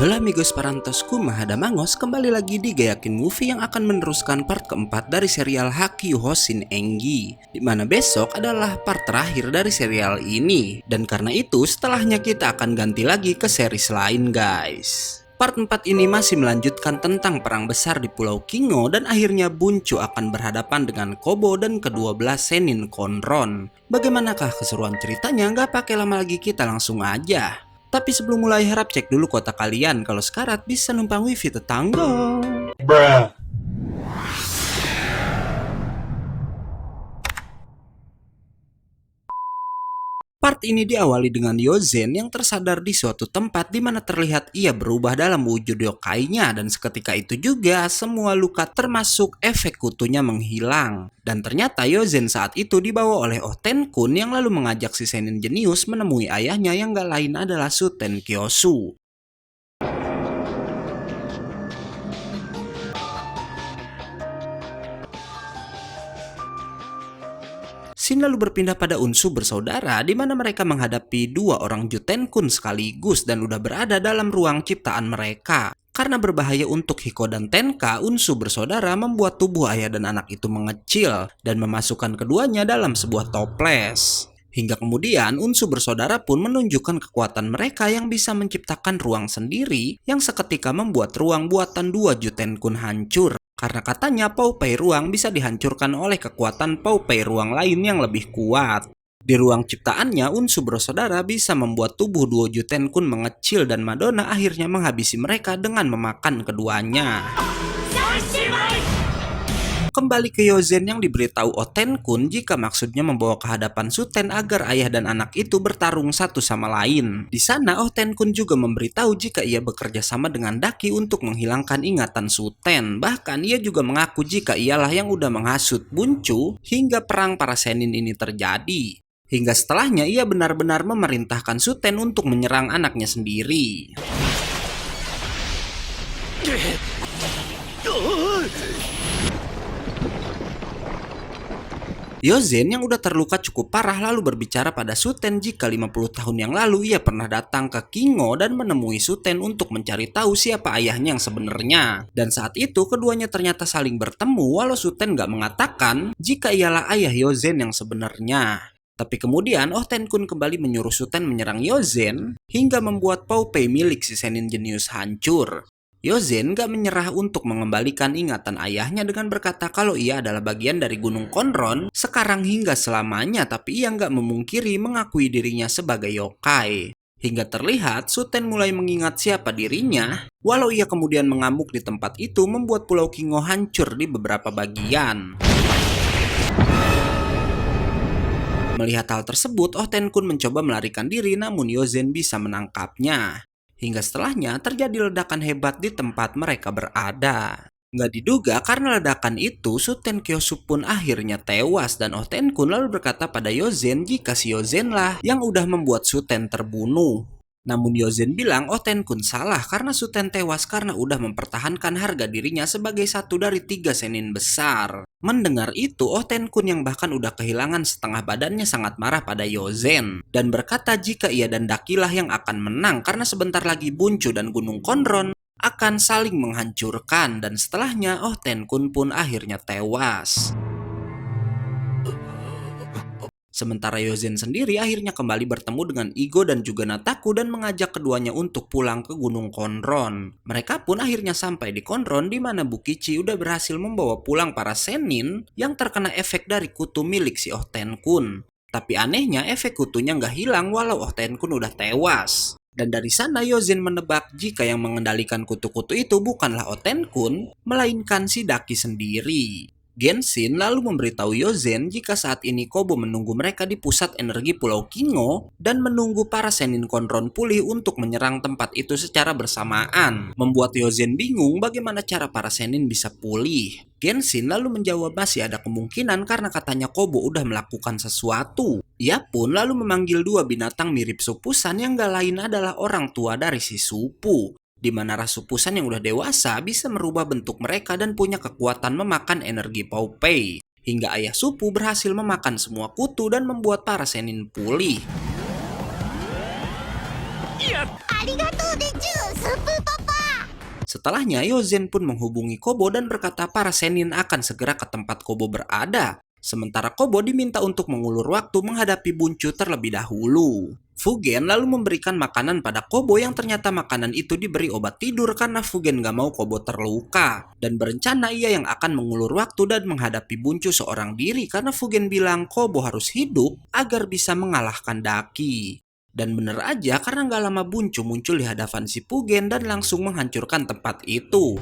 Hola amigos parantosku, Mahada Mangos kembali lagi di Gayakin Movie yang akan meneruskan part keempat dari serial Haki Hoshin Engi, dimana besok adalah part terakhir dari serial ini. Dan karena itu setelahnya kita akan ganti lagi ke series lain guys. Part 4 ini masih melanjutkan tentang perang besar di Pulau Kingo dan akhirnya Buncu akan berhadapan dengan Kobo dan ke-12 Senin Konron. Bagaimanakah keseruan ceritanya? Gak pakai lama lagi, kita langsung aja. Tapi sebelum mulai harap cek dulu kota kalian kalau sekarat bisa numpang wifi tetangga. Bruh. Part ini diawali dengan Yozen yang tersadar di suatu tempat di mana terlihat ia berubah dalam wujud yokainya, dan seketika itu juga semua luka termasuk efek kutunya menghilang. Dan ternyata Yozen saat itu dibawa oleh Oh Tenkun yang lalu mengajak si Senin jenius menemui ayahnya yang gak lain adalah Suten Kyosu. Scene lalu berpindah pada Unsu bersaudara di mana mereka menghadapi dua orang Jutenkun sekaligus dan udah berada dalam ruang ciptaan mereka. Karena berbahaya untuk Hiko dan Tenka, Unsu bersaudara membuat tubuh ayah dan anak itu mengecil dan memasukkan keduanya dalam sebuah toples. Hingga kemudian Unsu bersaudara pun menunjukkan kekuatan mereka yang bisa menciptakan ruang sendiri yang seketika membuat ruang buatan dua Jutenkun hancur. Karena katanya Poupei ruang bisa dihancurkan oleh kekuatan Poupei ruang lain yang lebih kuat. Di ruang ciptaannya, Unsu bersaudara bisa membuat tubuh duo Jutenkun mengecil dan Madonna akhirnya menghabisi mereka dengan memakan keduanya. Kembali ke Yozen yang diberitahu Oh Tenkun jika maksudnya membawa ke hadapan Suten agar ayah dan anak itu bertarung satu sama lain. Di sana Oh Tenkun juga memberitahu jika ia bekerja sama dengan Daki untuk menghilangkan ingatan Suten. Bahkan ia juga mengaku jika ialah yang udah menghasut Buncu hingga perang para Senin ini terjadi. Hingga setelahnya ia benar-benar memerintahkan Suten untuk menyerang anaknya sendiri. Yozen yang udah terluka cukup parah lalu berbicara pada Suten jika 50 tahun yang lalu ia pernah datang ke Kingo dan menemui Suten untuk mencari tahu siapa ayahnya yang sebenarnya. Dan saat itu keduanya ternyata saling bertemu walau Suten gak mengatakan jika ialah ayah Yozen yang sebenarnya. Tapi kemudian Oh Tenkun kembali menyuruh Suten menyerang Yozen hingga membuat Poupei milik si Senin jenius hancur. Yozen gak menyerah untuk mengembalikan ingatan ayahnya dengan berkata kalau ia adalah bagian dari Gunung Konron sekarang hingga selamanya, tapi ia gak memungkiri mengakui dirinya sebagai yokai. Hingga terlihat Suten mulai mengingat siapa dirinya, walau ia kemudian mengamuk di tempat itu membuat Pulau Kingo hancur di beberapa bagian. Melihat hal tersebut, Oh Tenkun mencoba melarikan diri namun Yozen bisa menangkapnya. Hingga setelahnya terjadi ledakan hebat di tempat mereka berada. Nggak diduga karena ledakan itu Suten Kyosu pun akhirnya tewas dan Oh Tenkun lalu berkata pada Yozen jika si Yozen lah yang udah membuat Suten terbunuh. Namun Yozen bilang Oh Tenkun salah karena Suten tewas karena udah mempertahankan harga dirinya sebagai satu dari 3 Senin besar. Mendengar itu, Oh Tenkun yang bahkan udah kehilangan setengah badannya sangat marah pada Yozen dan berkata jika ia dan Dakilah yang akan menang karena sebentar lagi Buncu dan Gunung Konron akan saling menghancurkan, dan setelahnya Oh Tenkun pun akhirnya tewas. Sementara Yozen sendiri akhirnya kembali bertemu dengan Igo dan juga Nataku dan mengajak keduanya untuk pulang ke Gunung Konron. Mereka pun akhirnya sampai di Konron di mana Bukichi udah berhasil membawa pulang para Senin yang terkena efek dari kutu milik si Oh Tenkun. Tapi anehnya efek kutunya nggak hilang walau Oh Tenkun udah tewas. Dan dari sana Yozen menebak jika yang mengendalikan kutu-kutu itu bukanlah Oh Tenkun, melainkan si Daki sendiri. Genshin lalu memberitahu Yozen jika saat ini Kobo menunggu mereka di pusat energi Pulau Kingo dan menunggu para Senin Konron pulih untuk menyerang tempat itu secara bersamaan. Membuat Yozen bingung bagaimana cara para Senin bisa pulih. Genshin lalu menjawab masih ada kemungkinan karena katanya Kobo udah melakukan sesuatu. Ia pun lalu memanggil dua binatang mirip Supusan yang gak lain adalah orang tua dari si Supu, di mana Rasupusan yang udah dewasa bisa merubah bentuk mereka dan punya kekuatan memakan energi Poupei. Hingga ayah Supu berhasil memakan semua kutu dan membuat para Senin pulih. Arigatou desu, Supu Papa. Setelahnya, Yozen pun menghubungi Kobo dan berkata para Sennin akan segera ke tempat Kobo berada. Sementara Kobo diminta untuk mengulur waktu menghadapi Buncu terlebih dahulu. Fugen lalu memberikan makanan pada Kobo yang ternyata makanan itu diberi obat tidur karena Fugen gak mau Kobo terluka. Dan berencana ia yang akan mengulur waktu dan menghadapi Buncu seorang diri karena Fugen bilang Kobo harus hidup agar bisa mengalahkan Daki. Dan bener aja karena gak lama Buncu muncul di hadapan si Fugen dan langsung menghancurkan tempat itu.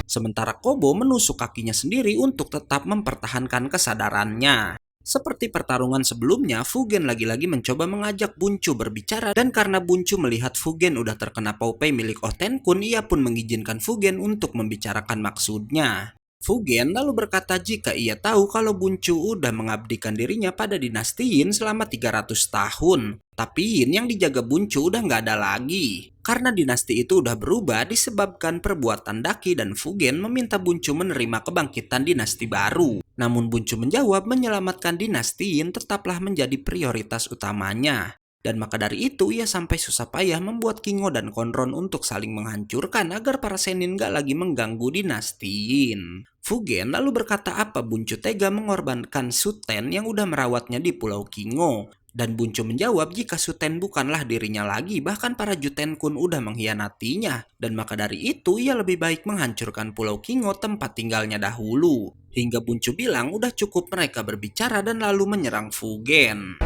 Sementara Kobo menusuk kakinya sendiri untuk tetap mempertahankan kesadarannya. Seperti pertarungan sebelumnya, Fugen lagi-lagi mencoba mengajak Buncu berbicara dan karena Buncu melihat Fugen udah terkena Poupei milik Otenkun, ia pun mengizinkan Fugen untuk membicarakan maksudnya. Fugen lalu berkata jika ia tahu kalau Buncu udah mengabdikan dirinya pada dinasti Yin selama 300 tahun. Tapi Yin yang dijaga Buncu udah nggak ada lagi. Karena dinasti itu udah berubah disebabkan perbuatan Daki dan Fugen meminta Buncu menerima kebangkitan dinasti baru. Namun Buncu menjawab menyelamatkan dinasti Yin tetaplah menjadi prioritas utamanya. Dan maka dari itu ia sampai susah payah membuat Kingo dan Konron untuk saling menghancurkan agar para Sennin gak lagi mengganggu dinasti Yin. Fugen lalu berkata apa Buncu tega mengorbankan Suten yang udah merawatnya di Pulau Kingo. Dan Buncu menjawab jika Suten bukanlah dirinya lagi, bahkan para Jutenkun udah mengkhianatinya. Dan maka dari itu ia lebih baik menghancurkan Pulau Kingo tempat tinggalnya dahulu. Hingga Buncu bilang udah cukup mereka berbicara dan lalu menyerang Fugen.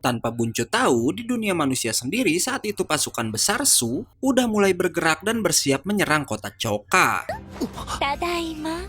Tanpa Buncu tahu, di dunia manusia sendiri saat itu pasukan besar Su udah mulai bergerak dan bersiap menyerang kota Choka. Tadaima.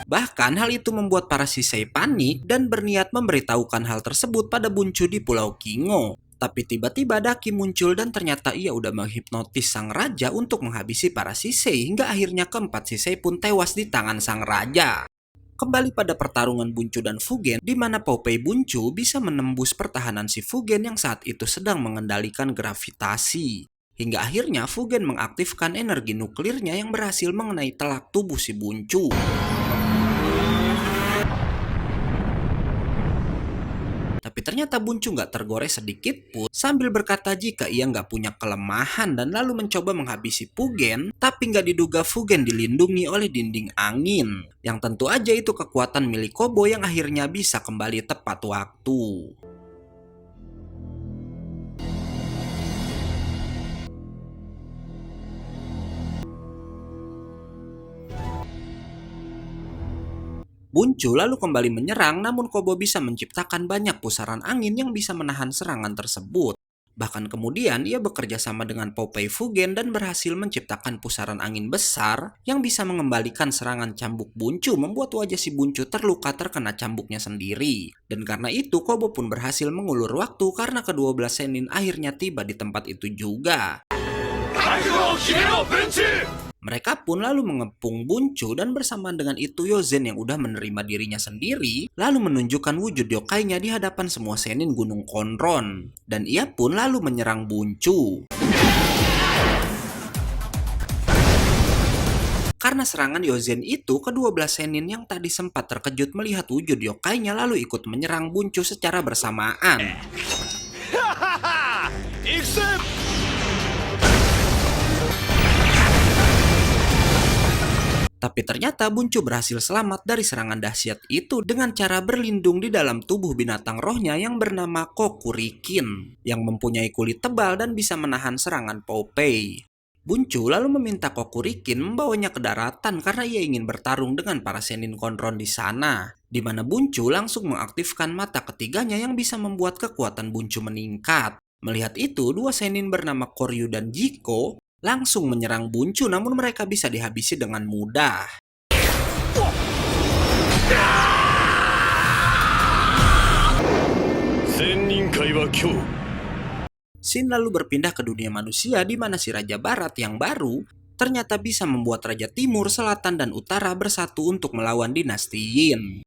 Bahkan hal itu membuat para Shisei panik dan berniat memberitahukan hal tersebut pada Buncu di Pulau Kingo. Tapi tiba-tiba Daki muncul dan ternyata ia udah menghipnotis sang raja untuk menghabisi para Shisei hingga akhirnya keempat Shisei pun tewas di tangan sang raja. Kembali pada pertarungan Buncu dan Fugen, di mana Poupei Buncu bisa menembus pertahanan si Fugen yang saat itu sedang mengendalikan gravitasi. Hingga akhirnya Fugen mengaktifkan energi nuklirnya yang berhasil mengenai telak tubuh si Buncu. Tapi ternyata Buncu nggak tergores sedikit pun sambil berkata jika ia nggak punya kelemahan dan lalu mencoba menghabisi Fugen, tapi nggak diduga Fugen dilindungi oleh dinding angin. Yang tentu aja itu kekuatan milik Kobo yang akhirnya bisa kembali tepat waktu. Buncu lalu kembali menyerang namun Kobo bisa menciptakan banyak pusaran angin yang bisa menahan serangan tersebut. Bahkan kemudian ia bekerja sama dengan Poupei Fugen dan berhasil menciptakan pusaran angin besar yang bisa mengembalikan serangan cambuk Buncu membuat wajah si Buncu terluka terkena cambuknya sendiri. Dan karena itu Kobo pun berhasil mengulur waktu karena kedua belas Sennin akhirnya tiba di tempat itu juga. Mereka pun lalu mengepung Buncu dan bersamaan dengan itu Yozen yang udah menerima dirinya sendiri lalu menunjukkan wujud yokainya di hadapan semua Sennin Gunung Konron. Dan ia pun lalu menyerang Buncu. Karena serangan Yozen itu, kedua belas Sennin yang tadi sempat terkejut melihat wujud yokainya lalu ikut menyerang Buncu secara bersamaan. Tapi ternyata Buncu berhasil selamat dari serangan dahsyat itu dengan cara berlindung di dalam tubuh binatang rohnya yang bernama Kokurikin, yang mempunyai kulit tebal dan bisa menahan serangan Poupei. Buncu lalu meminta Kokurikin membawanya ke daratan karena ia ingin bertarung dengan para Sennin Konron di sana, di mana Buncu langsung mengaktifkan mata ketiganya yang bisa membuat kekuatan Buncu meningkat. Melihat itu, dua Sennin bernama Koryu dan Jiko langsung menyerang Buncu namun mereka bisa dihabisi dengan mudah. Shin lalu berpindah ke dunia manusia di mana si Raja Barat yang baru ternyata bisa membuat Raja Timur, Selatan, dan Utara bersatu untuk melawan dinasti Yin.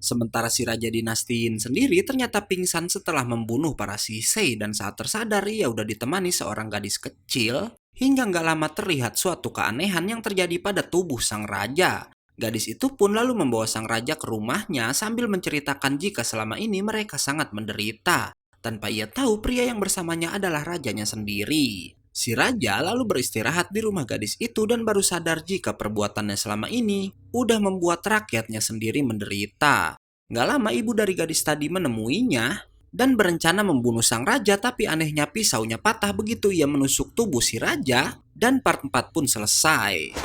Sementara si Raja dinasti Yin sendiri ternyata pingsan setelah membunuh para Shisei dan saat tersadar ia udah ditemani seorang gadis kecil Hingga nggak lama terlihat suatu keanehan yang terjadi pada tubuh sang raja. Gadis itu pun lalu membawa sang raja ke rumahnya sambil menceritakan jika selama ini mereka sangat menderita, tanpa ia tahu pria yang bersamanya adalah rajanya sendiri. Si raja lalu beristirahat di rumah gadis itu dan baru sadar jika perbuatannya selama ini udah membuat rakyatnya sendiri menderita. Nggak lama ibu dari gadis tadi menemuinya dan berencana membunuh sang raja, tapi anehnya pisaunya patah begitu ia menusuk tubuh si raja dan part 4 pun selesai.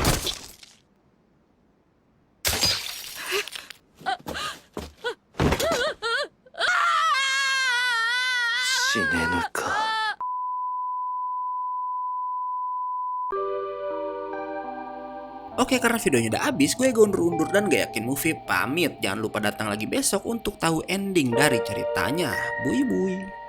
Oke, karena videonya udah habis, gue gak undur-undur dan gak yakin movie pamit. Jangan lupa datang lagi besok untuk tahu ending dari ceritanya. Bui bui.